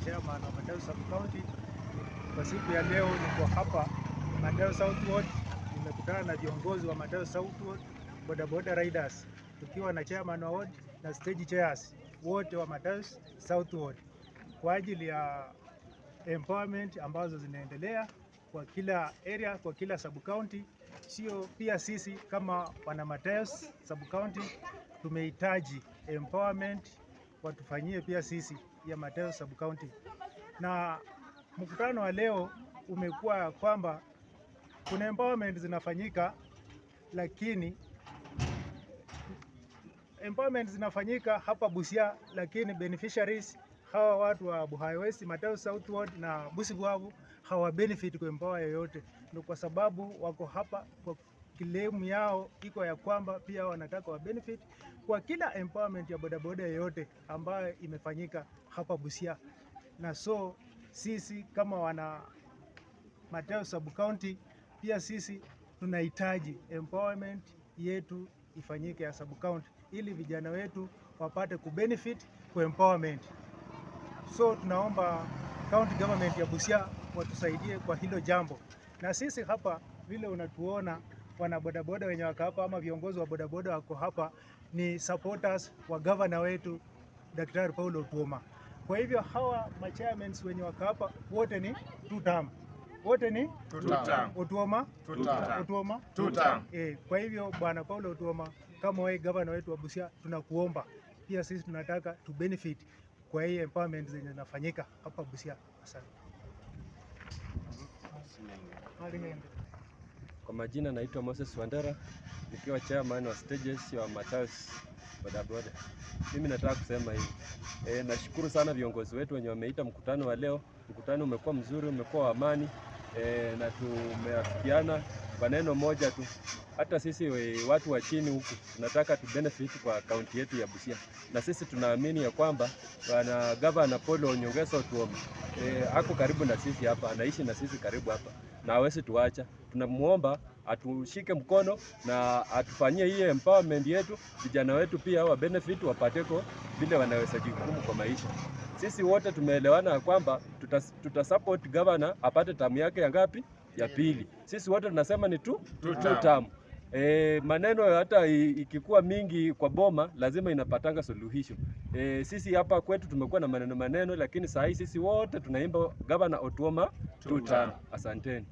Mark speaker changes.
Speaker 1: chairman wa Matao Sub County. Kwa siku ya leo niko hapa Matao South Ward, nimekutana na viongozi wa Matao South Ward bodaboda riders, tukiwa na chairman wa ward na stage chairs wote wa Matao South Ward kwa ajili ya empowerment ambazo zinaendelea kwa kila area, kwa kila sub county. Sio pia sisi kama wana Matao Sub County tumehitaji empowerment watufanyie pia sisi ya Matao Sub County. Na mkutano wa leo umekuwa kwamba kuna empowerment zinafanyika, lakini empowerment zinafanyika hapa Busia, lakini beneficiaries hawa watu wa Buhaya West, Matao South Ward na Busibwabu hawa benefit kwa empower yoyote. Ndio kwa sababu wako hapa kwa claim yao iko ya kwamba pia wanataka wa benefit kwa kila empowerment ya bodaboda yoyote ambayo imefanyika hapa Busia. Na so sisi kama wana Matao Sub County pia sisi tunahitaji empowerment yetu ifanyike ya sub county ili vijana wetu wapate kubenefit kwa empowerment. So tunaomba county government ya Busia watusaidie kwa hilo jambo. Na sisi hapa vile unatuona wana bodaboda wenye wako hapa ama viongozi wa bodaboda wako hapa ni supporters wa governor wetu Daktari Paul Otuoma. Kwa hivyo hawa chairmen wenye wako hapa wote ni two term. Wote ni Otuoma. Otuoma. Kwa hivyo bwana Paul Otuoma, kama wewe governor wetu wa Busia, tunakuomba pia sisi tunataka to benefit kwa hii empowerment zenye zinafanyika hapa Busia. Asante.
Speaker 2: Kwa majina naitwa Moses Wandera, nikiwa chairman wa stages wa Matao bodaboda. Mimi nataka kusema hivi. Nashukuru sana viongozi wetu wenye wameita mkutano wa leo. Mkutano umekuwa mzuri, umekuwa wa amani, na tumeafikiana kwa neno moja tu. Hata sisi watu wa chini huku tunataka tu benefit kwa kaunti yetu ya Busia. Na sisi tunaamini ya kwamba bwana Governor Paul Otuoma ako karibu na sisi hapa, anaishi na sisi karibu hapa. Na hawezi tuacha. Tunamuomba atushike mkono na atufanyie hii empowerment yetu, vijana wetu pia wa benefit wapateko vile wanaweza jikumu kwa maisha. Sisi wote tumeelewana kwamba tutasupport governor apate tamu yake ya ngapi? Ya pili. Sisi wote tunasema ni two term. Maneno hata ikikuwa mingi kwa boma lazima inapatanga suluhisho. Sisi hapa kwetu tumekuwa na maneno, lakini saa hii sisi wote tunaimba Governor Otuoma two term. Asanteni.